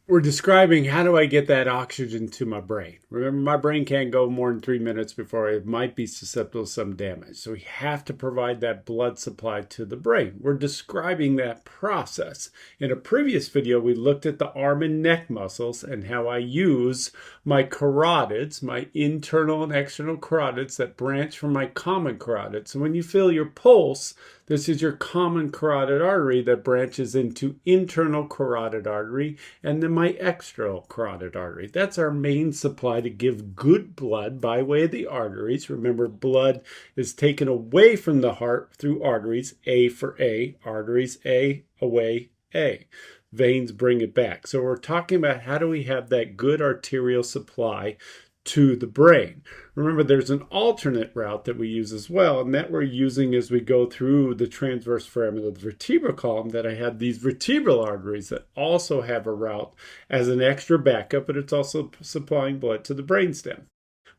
We're describing how do I get that oxygen to my brain. Remember, my brain can't go more than 3 minutes before it might be susceptible to some damage. So we have to provide that blood supply to the brain. We're describing that process. In a previous video, we looked at the arm and neck muscles and how I use my carotids, my internal and external carotids that branch from my common carotid. So when you feel your pulse, this is your common carotid artery that branches into internal carotid artery and then my external carotid artery. That's our main supply to give good blood by way of the arteries. Remember, blood is taken away from the heart through arteries, A for A, arteries A, away A. Veins bring it back. So we're talking about how do we have that good arterial supply to the brain. Remember, there's an alternate route that we use as well, and that we're using as we go through the transverse foramen of the vertebral column, that I have these vertebral arteries that also have a route as an extra backup, but it's also supplying blood to the brainstem.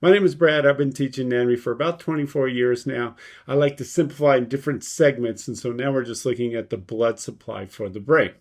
My name is Brad. I've been teaching anatomy for about 24 years now. I like to simplify in different segments, and so now we're just looking at the blood supply for the brain.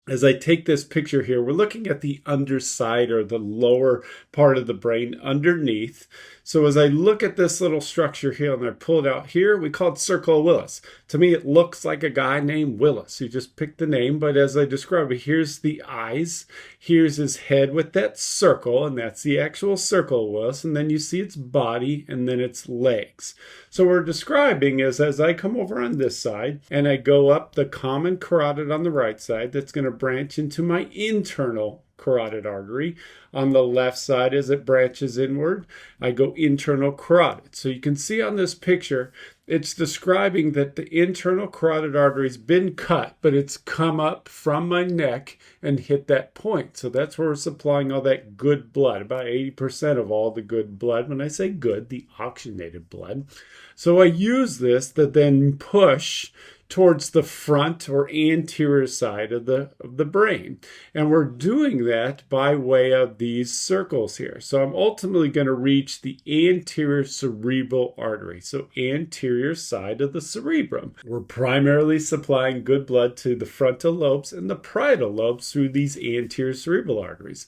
As I take this picture here, we're looking at the underside or the lower part of the brain underneath. So as I look at this little structure here and I pull it out here, we call it Circle of Willis. To me, it looks like a guy named Willis. You just pick the name, but as I describe it, here's the eyes, here's his head with that circle, and that's the actual Circle of Willis, and then you see its body and then its legs. So we're describing is as I come over on this side and I go up the common carotid on the right side, that's going to branch into my internal carotid artery. On the left side, as it branches inward, I go internal carotid. So you can see on this picture, it's describing that the internal carotid artery's been cut, but it's come up from my neck and hit that point. So that's where we're supplying all that good blood, about 80% of all the good blood. When I say good, the oxygenated blood. So I use this to then push towards the front or anterior side of the brain. And we're doing that by way of these circles here. So I'm ultimately going to reach the anterior cerebral artery. So anterior side of the cerebrum. We're primarily supplying good blood to the frontal lobes and the parietal lobes through these anterior cerebral arteries.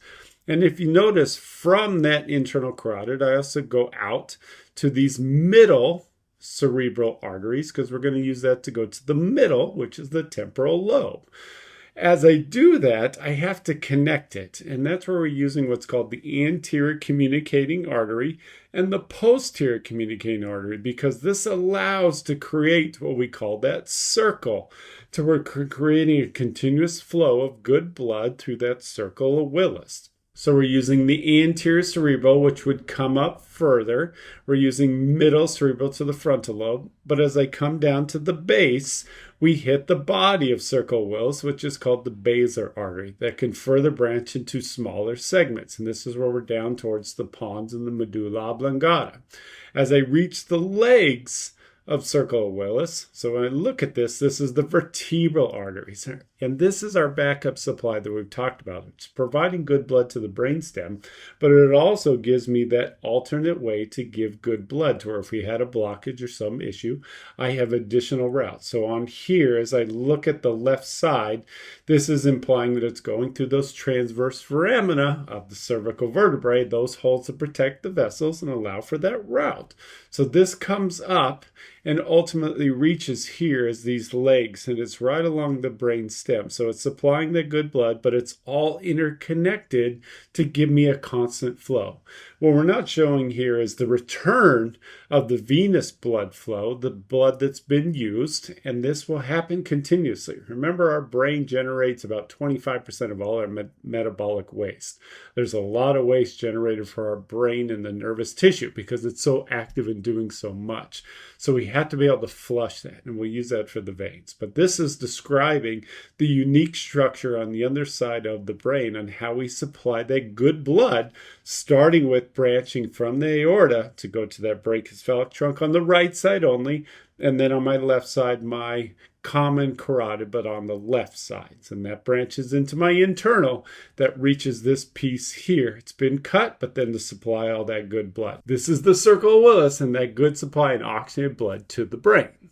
And if you notice from that internal carotid, I also go out to these middle cerebral arteries, because we're going to use that to go to the middle, which is the temporal lobe. As I do that, I have to connect it, and that's where we're using what's called the anterior communicating artery and the posterior communicating artery, because this allows to create what we call that circle, to we're creating a continuous flow of good blood through that Circle of Willis. So we're using the anterior cerebral, which would come up further. We're using middle cerebral to the frontal lobe. But as I come down to the base, we hit the body of Circle of Willis, which is called the basilar artery, that can further branch into smaller segments. And this is where we're down towards the pons and the medulla oblongata. As I reach the legs of Circle of Willis. So when I look at this, this is the vertebral arteries. And this is our backup supply that we've talked about. It's providing good blood to the brainstem, but it also gives me that alternate way to give good blood to where if we had a blockage or some issue, I have additional routes. So on here, as I look at the left side, this is implying that it's going through those transverse foramina of the cervical vertebrae, those holes that protect the vessels and allow for that route. So this comes up and ultimately reaches here as these legs, and it's right along the brain stem. So it's supplying the good blood, but it's all interconnected to give me a constant flow. What we're not showing here is the return of the venous blood flow, the blood that's been used, and this will happen continuously. Remember, our brain generates about 25% of all our metabolic waste. There's a lot of waste generated for our brain and the nervous tissue because it's so active in doing so much. So we have to be able to flush that, and we'll use that for the veins. But this is describing the unique structure on the underside of the brain and how we supply that good blood, starting with branching from the aorta to go to that brachiocephalic trunk on the right side only, and then on my left side, my common carotid, but on the left side. And that branches into my internal that reaches this piece here. It's been cut, but then to supply all that good blood. This is the Circle of Willis and that good supply and oxygenated blood to the brain.